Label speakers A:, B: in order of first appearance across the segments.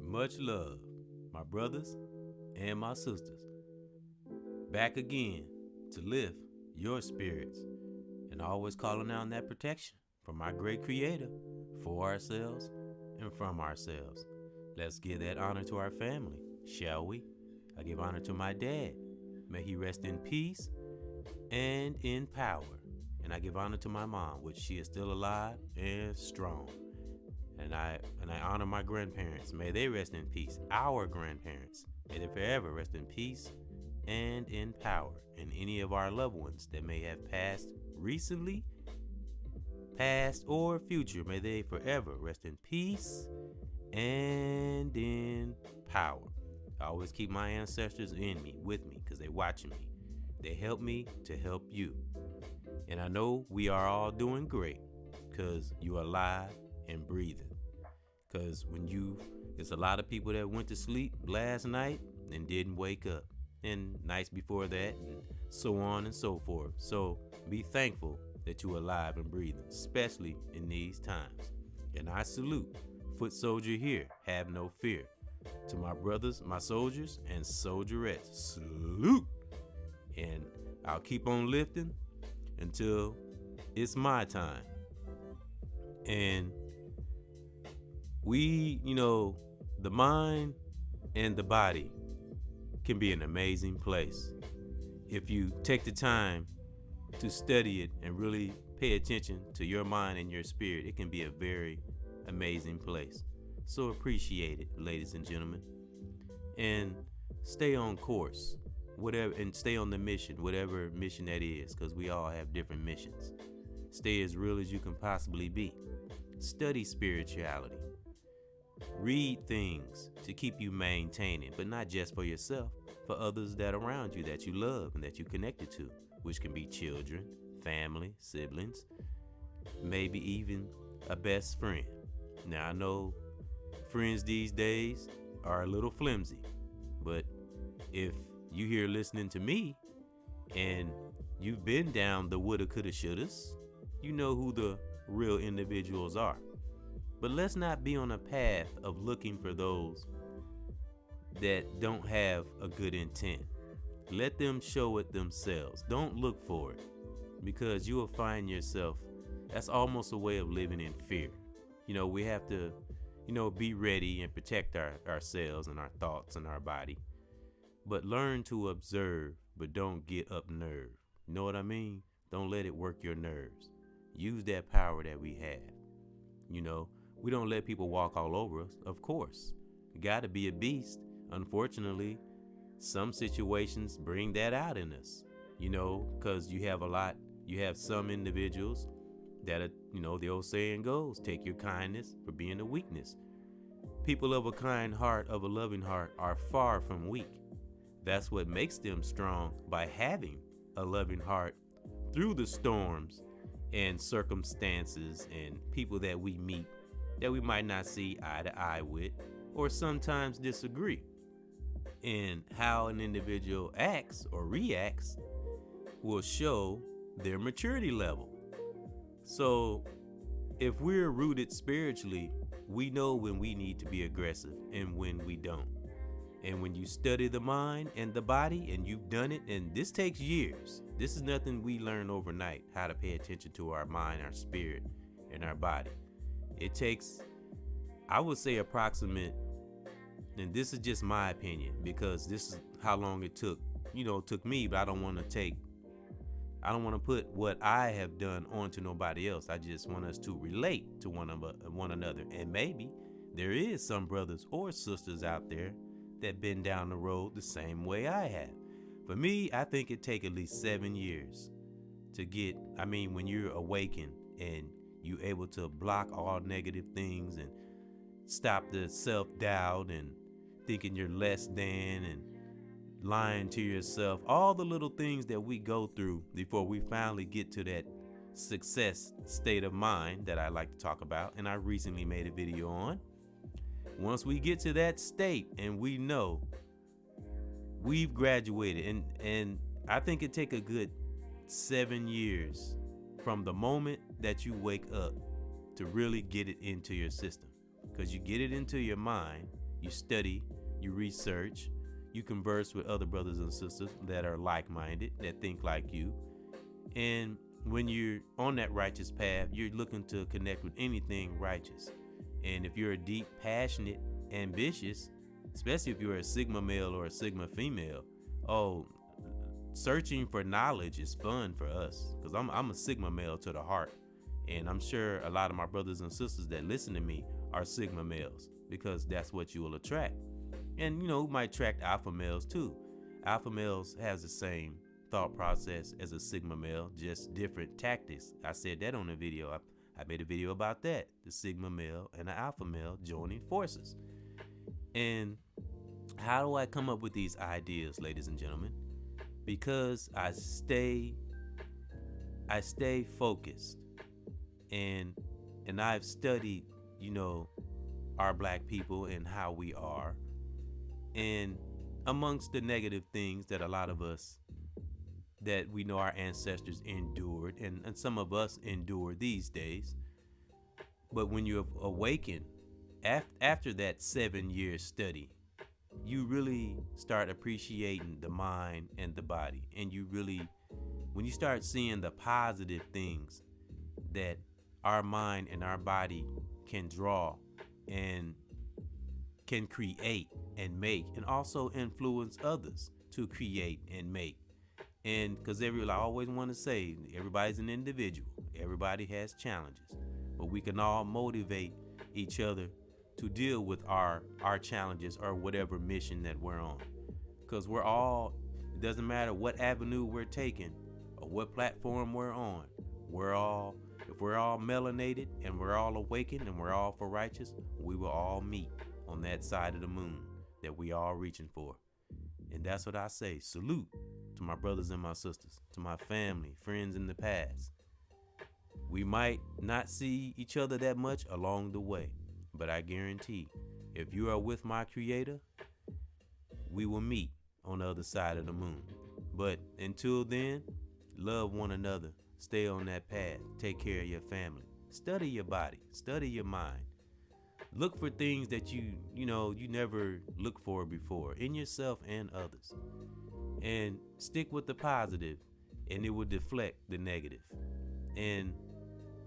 A: Much love, my brothers and my sisters. Back again to lift your spirits and always calling out that protection from our great Creator for ourselves and from ourselves. Let's give that honor to our family, shall we? I give honor to my dad. May he rest in peace and in power. And I give honor to my mom, which she is still alive and strong. And I honor my grandparents. May they rest in peace. Our grandparents, may they forever rest in peace and in power. And any of our loved ones that may have passed recently, past or future, may they forever rest in peace and in power. I always keep my ancestors in me, with me, because they watching me. They help me to help you. And I know we are all doing great because you're alive and breathing. Because it's a lot of people that went to sleep last night and didn't wake up, and nights before that, and so on and so forth. So be thankful that you're alive and breathing, especially in these times. And I salute Foot Soldier here, have no fear. To my brothers, my soldiers, and soldierettes, salute. And I'll keep on lifting until it's my time. And the mind and the body can be an amazing place. If you take the time to study it and really pay attention to your mind and your spirit, it can be a very amazing place. So appreciate it, ladies and gentlemen. And stay on course, and stay on the mission, whatever mission that is, because we all have different missions. Stay as real as you can possibly be. Study spirituality. Read things to keep you maintaining, but not just for yourself, for others that are around you that you love and that you connected to, which can be children, family, siblings, maybe even a best friend. Now, I know friends these days are a little flimsy, but if you here listening to me and you've been down the woulda, coulda, shouldas, you know who the real individuals are. But let's not be on a path of looking for those that don't have a good intent. Let them show it themselves. Don't look for it, because you will find yourself, that's almost a way of living in fear. We have to, be ready and protect ourselves and our thoughts and our body. But learn to observe, but don't get up nerve. You know what I mean? Don't let it work your nerves. Use that power that we have. We don't let people walk all over us, of course. You got to be a beast. Unfortunately, some situations bring that out in us, because you have some individuals that are, the old saying goes, take your kindness for being a weakness. People of a kind heart, of a loving heart, are far from weak. That's what makes them strong, by having a loving heart through the storms and circumstances and people that we meet that we might not see eye to eye with, or sometimes disagree. And how an individual acts or reacts will show their maturity level. So if we're rooted spiritually, we know when we need to be aggressive and when we don't. And when you study the mind and the body, and you've done it, and this takes years. This is nothing we learn overnight, how to pay attention to our mind, our spirit, and our body. It takes, I would say, approximate, and this is just my opinion, because this is how long it took me, but I don't want to put what I have done onto nobody else. I just want us to relate to one another. And maybe there is some brothers or sisters out there that been down the road the same way I have. For me, I think it take at least 7 years to get, when you're awakened and you able to block all negative things and stop the self-doubt and thinking you're less than and lying to yourself, all the little things that we go through before we finally get to that success state of mind that I like to talk about, and I recently made a video on. Once we get to that state and we know we've graduated, and I think it take a good 7 years from the moment that you wake up to really get it into your system. Because you get it into your mind, and then you start to you study, you research, you converse with other brothers and sisters that are like-minded, that think like you. And when you're on that righteous path, you're looking to connect with anything righteous. And if you're a deep, passionate, ambitious, especially if you're a Sigma male or a Sigma female, oh, searching for knowledge is fun for us, because I'm a Sigma male to the heart. And I'm sure a lot of my brothers and sisters that listen to me are Sigma males, because that's what you will attract. And you might attract alpha males too. Alpha males has the same thought process as a Sigma male, just different tactics. I said that on a video. I made a video about that, the Sigma male and the alpha male joining forces. And how do I come up with these ideas, ladies and gentlemen? Because I stay focused, and I've studied, our black people and how we are. And amongst the negative things that a lot of us, that we know our ancestors endured, and some of us endure these days. But when you awaken after that 7-year study, you really start appreciating the mind and the body. And when you start seeing the positive things that our mind and our body can draw and can create and make, and also influence others to create and make. And because I always want to say, everybody's an individual, everybody has challenges, but we can all motivate each other to deal with our challenges or whatever mission that we're on. Because it doesn't matter what avenue we're taking or what platform we're on, if we're all melanated and we're all awakened and we're all for righteous, we will all meet on that side of the moon that we all reaching for. And that's what I say. Salute to my brothers and my sisters, to my family, friends in the past. We might not see each other that much along the way, but I guarantee, if you are with my Creator, we will meet on the other side of the moon. But until then, love one another, stay on that path, take care of your family, study your body, study your mind. Look for things that you never looked for before in yourself and others. And stick with the positive, and it will deflect the negative. And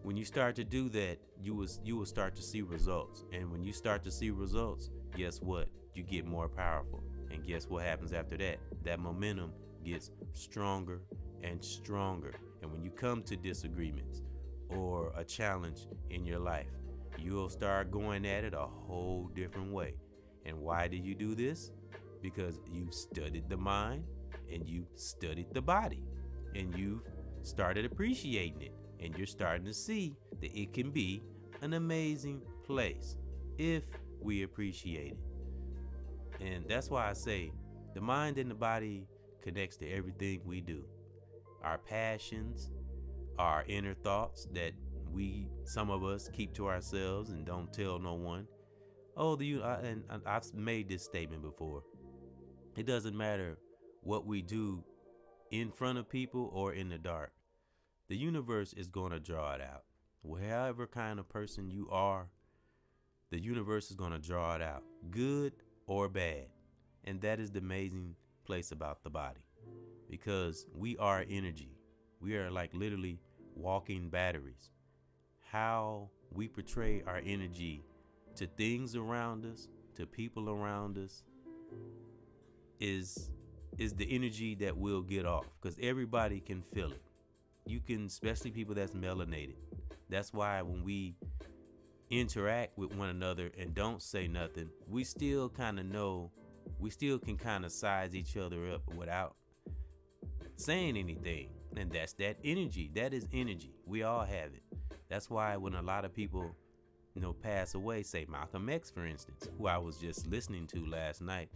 A: when you start to do that, you will start to see results. And when you start to see results, guess what? You get more powerful. And guess what happens after that? That momentum gets stronger and stronger. And when you come to disagreements or a challenge in your life, you'll start going at it a whole different way. And why do you do this? Because you've studied the mind and you studied the body, and you've started appreciating it, and you're starting to see that it can be an amazing place if we appreciate it. And that's why I say the mind and the body connects to everything we do. Our passions, our inner thoughts that some of us keep to ourselves and don't tell no one. And I've made this statement before. It doesn't matter what we do in front of people or in the dark. The universe is going to draw it out. However kind of person you are, the universe is going to draw it out, good or bad. And that is the amazing place about the body, because we are energy. We are like literally walking batteries. How we portray our energy to things around us, to people around us, is the energy that we'll get off, because everybody can feel it. You can, especially people that's melanated. That's why when we interact with one another and don't say nothing, we still kind of know, we still can kind of size each other up without saying anything. And that's that energy. That is energy. We all have it. That's why when a lot of people, pass away, say Malcolm X, for instance, who I was just listening to last night.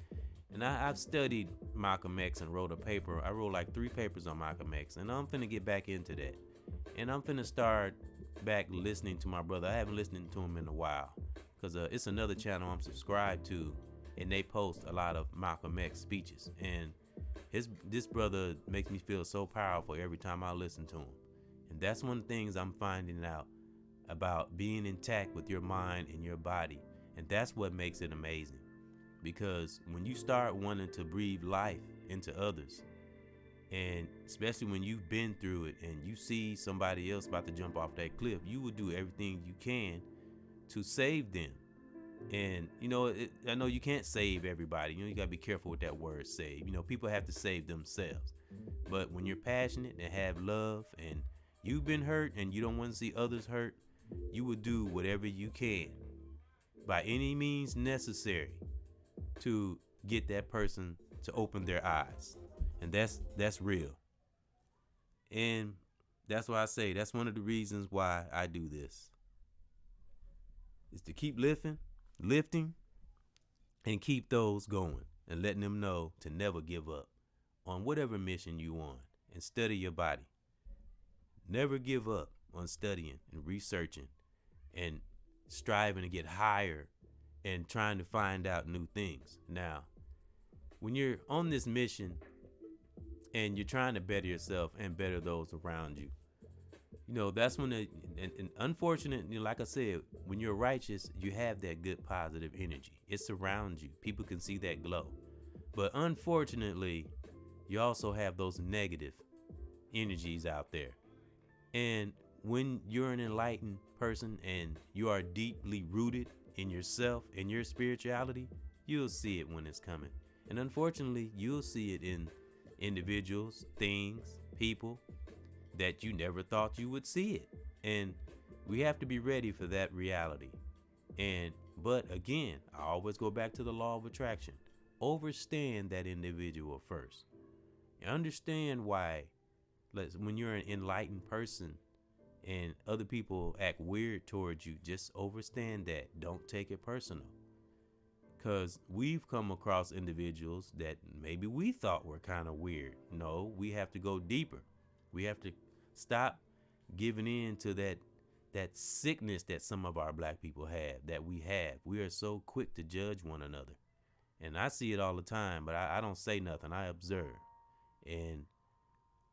A: And I've studied Malcolm X and wrote a paper. I wrote like 3 papers on Malcolm X, and I'm finna get back into that. And I'm finna start back listening to my brother. I haven't listened to him in a while, because it's another channel I'm subscribed to, and they post a lot of Malcolm X speeches. And this brother makes me feel so powerful every time I listen to him. And that's one of the things I'm finding out about being intact with your mind and your body. And that's what makes it amazing. because when you start wanting to breathe life into others, and especially when you've been through it and you see somebody else about to jump off that cliff, you will do everything you can to save them. And I know you can't save everybody. You gotta be careful with that word save. People have to save themselves. But when you're passionate and have love and you've been hurt and you don't want to see others hurt, you will do whatever you can by any means necessary to get that person to open their eyes. And that's real. And that's why I say that's one of the reasons why I do this. Is to keep lifting, and keep those going and letting them know to never give up on whatever mission you on, and study your body. Never give up on studying and researching and striving to get higher and trying to find out new things. Now, when you're on this mission and you're trying to better yourself and better those around you, that's when and unfortunately, like I said, when you're righteous, you have that good positive energy. It surrounds you. People can see that glow. But unfortunately, you also have those negative energies out there. And when you're an enlightened person and you are deeply rooted in yourself and your spirituality, you'll see it when it's coming. And unfortunately, you'll see it in individuals, things, people that you never thought you would see it. And we have to be ready for that reality. But again, I always go back to the law of attraction. Overstand that individual first. Understand why, when you're an enlightened person and other people act weird towards you, just understand that. Don't take it personal. Because we've come across individuals that maybe we thought were kind of weird. No, we have to go deeper. We have to stop giving in to that sickness that some of our black people have. We are so quick to judge one another. And I see it all the time, but I don't say nothing. I observe. And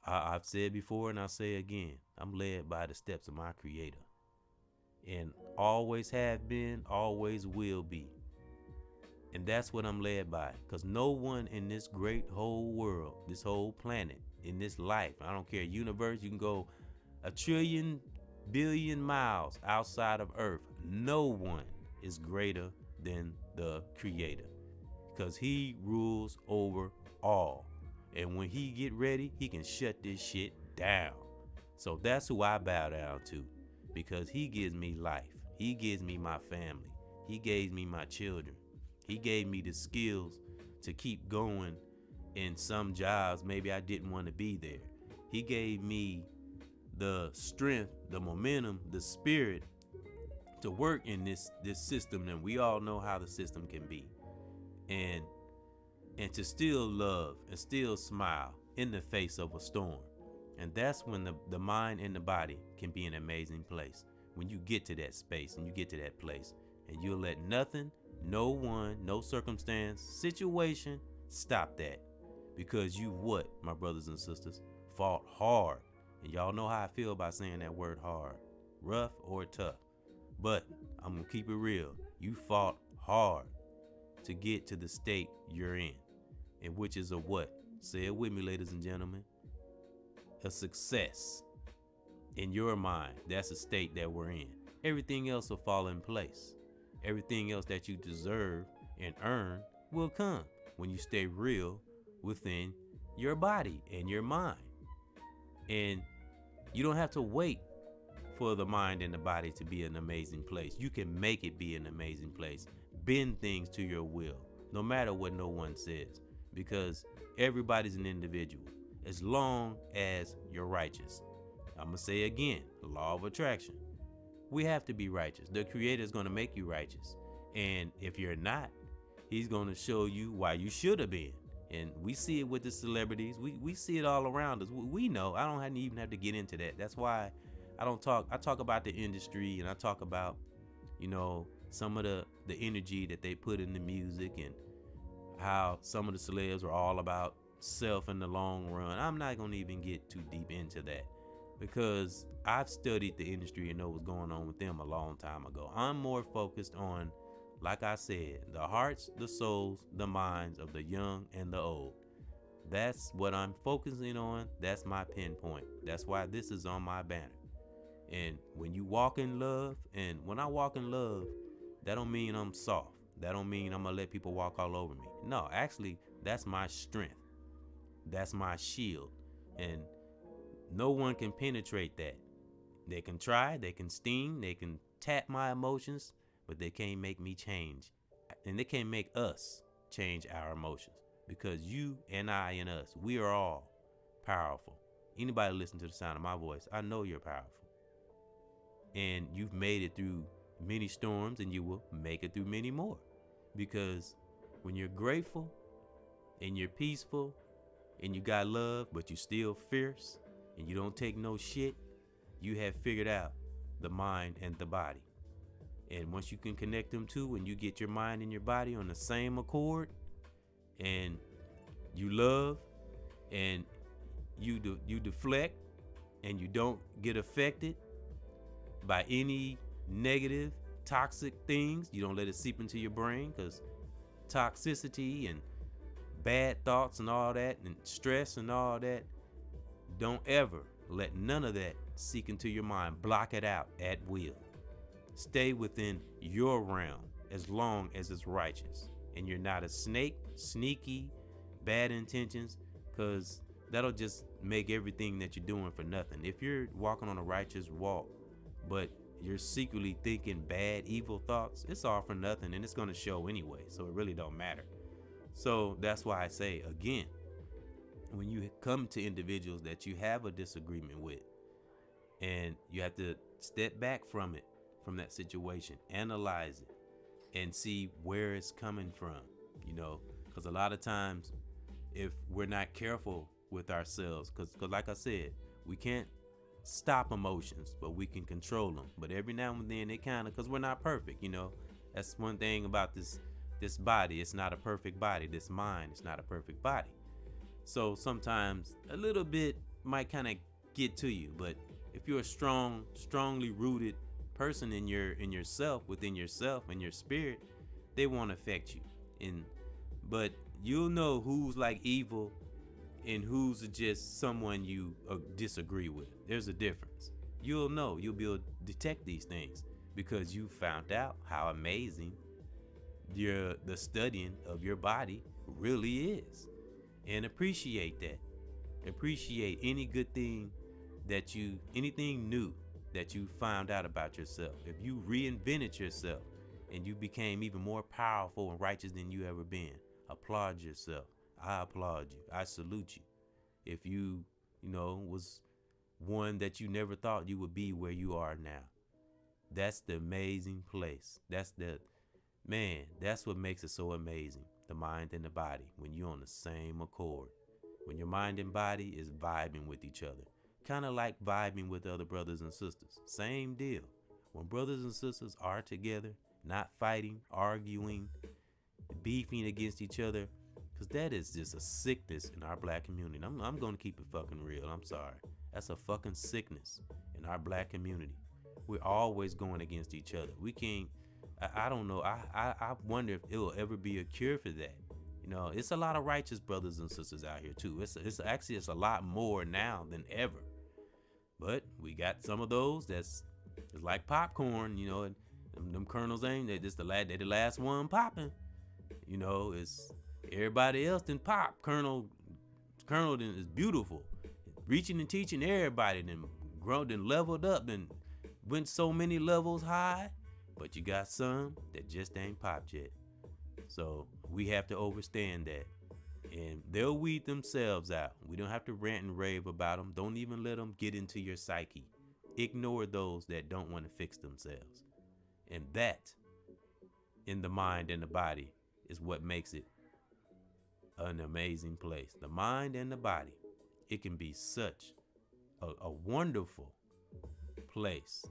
A: I've said before and I'll say again, I'm led by the steps of my Creator. And always have been, always will be. And that's what I'm led by. Because no one in this great whole world, this whole planet, in this life, I don't care, universe, you can go 1 trillion billion miles outside of Earth. No one is greater than the Creator. Because He rules over all. And when He get ready, He can shut this shit down. So that's who I bow down to. Because He gives me life. He gives me my family. He gave me my children. He gave me the skills to keep going in some jobs maybe I didn't want to be there. He gave me the strength, the momentum, the spirit to work in this system. And we all know how the system can be. And to still love and still smile in the face of a storm. And that's when the mind and the body can be an amazing place. When you get to that space and you get to that place, and you'll let nothing, no one, no circumstance, situation stop that. Because you what, my brothers and sisters, fought hard. And y'all know how I feel about saying that word hard. Rough or tough. But I'm going to keep it real. You fought hard to get to the state you're in. And which is a what? Say it with me, ladies and gentlemen. A success. In your mind, that's a state that we're in. Everything else will fall in place. Everything else that you deserve and earn will come when you stay real within your body and your mind. And you don't have to wait for the mind and the body to be an amazing place. You can make it be an amazing place. Bend things to your will, no matter what no one says, because everybody's an individual as long as you're righteous. I'm going to say again, the law of attraction. We have to be righteous. The Creator is going to make you righteous. And if you're not, He's going to show you why you should have been. And we see it with the celebrities. We see it all around us. We know. I don't even have to get into that. That's why I talk about the industry, and I talk about, some of the energy that they put in the music, and how some of the celebs are all about self in the long run. I'm not going to even get too deep into that, because I've studied the industry and know what's going on with them a long time ago. I'm more focused on Like I said, the hearts, the souls, the minds of the young and the old. That's what I'm focusing on. That's my pinpoint. That's why this is on my banner. And when you walk in love, and when I walk in love, that don't mean I'm soft. That don't mean I'm gonna let people walk all over me. No, actually, that's my strength. That's my shield. And no one can penetrate that. They can try, they can sting, they can tap my emotions, but they can't make me change. And they can't make us change our emotions. Because you and I and us, we are all powerful. Anybody listen to the sound of my voice, I know you're powerful. And you've made it through many storms, and you will make it through many more. Because when you're grateful and you're peaceful and you got love, but you still fierce and you don't take no shit, you have figured out the mind and the body. And once you can connect them two and you get your mind and your body on the same accord, and you love and you deflect and you don't get affected by any negative, toxic things, you don't let it seep into your brain, because toxicity and bad thoughts and all that and stress and all that, don't ever let none of that seep into your mind. Block it out at will. Stay within your realm as long as it's righteous and you're not a snake, sneaky, bad intentions, because that'll just make everything that you're doing for nothing. If you're walking on a righteous walk, but you're secretly thinking bad, evil thoughts, it's all for nothing, and it's going to show anyway, so it really don't matter. So that's why I say, again, when you come to individuals that you have a disagreement with, and you have to step back from it, from that situation, analyze it, and see where it's coming from, because a lot of times, if we're not careful with ourselves, because like I said, we can't stop emotions, but we can control them. But every now and then it kind of, because we're not perfect, that's one thing about this body. It's not a perfect body. This mind is not a perfect body. So sometimes a little bit might kind of get to you. But if you're a strongly rooted person in yourself, within yourself and your spirit, they won't affect you. But you'll know who's like evil and who's just someone you disagree with. There's a difference. You'll know. You'll be able to detect these things because you found out how amazing the studying of your body really is. And appreciate that. Appreciate any good thing anything new that you found out about yourself. If you reinvented yourself and you became even more powerful and righteous than you ever been, applaud yourself. I applaud you. I salute you. If you, was one that you never thought you would be where you are now. That's the amazing place. That's what makes it so amazing. The mind and the body, when you're on the same accord. When your mind and body is vibing with each other. Kind of like vibing with other brothers and sisters. Same deal. When brothers and sisters are together, not fighting, arguing, beefing against each other, because that is just a sickness in our black community. I'm going to keep it fucking real. I'm sorry. That's a fucking sickness in our black community. We're always going against each other. We can't, I don't know. I wonder if it will ever be a cure for that. It's a lot of righteous brothers and sisters out here too. It's a lot more now than ever. But we got some of those it's like popcorn, and them kernels they're the last one popping. It's everybody else then pop. Colonel then is beautiful. Reaching and teaching everybody, then grown, then leveled up, then went so many levels high. But you got some that just ain't popped yet. So we have to understand that. And they'll weed themselves out. We don't have to rant and rave about them. Don't even let them get into your psyche. Ignore those that don't want to fix themselves. And that, in the mind and the body, is what makes it an amazing place. The mind and the body. It can be such a wonderful place.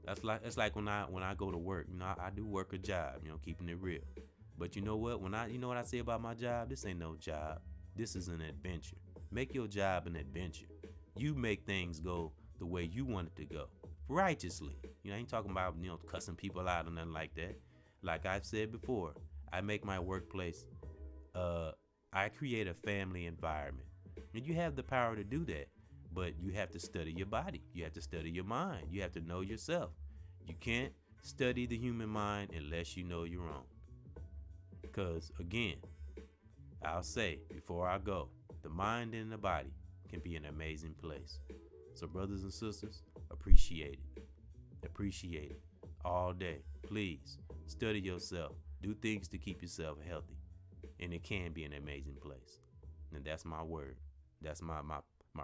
A: It's like when I go to work. I do work a job, keeping it real. But you know what? What I say about my job? This ain't no job. This is an adventure. Make your job an adventure. You make things go the way you want it to go. Righteously. I ain't talking about, cussing people out or nothing like that. Like I've said before, I make my workplace, I create a family environment. And you have the power to do that, but you have to study your body. You have to study your mind. You have to know yourself. You can't study the human mind unless you know your own. Because again, I'll say before I go, the mind and the body can be an amazing place. So, brothers and sisters, appreciate it. Appreciate it all day. Please study yourself. Do things to keep yourself healthy. And it can be an amazing place. And that's my word. That's my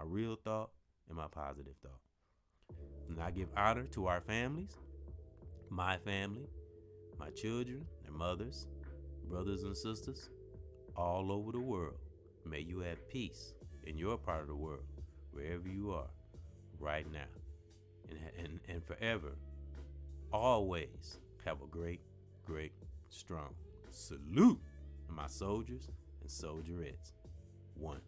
A: real thought and my positive thought. And I give honor to our families, my family, my children, their mothers, brothers and sisters, all over the world. May you have peace in your part of the world, wherever you are, right now. And forever, always have a great, great, strong salute to my soldiers and soldierettes. One.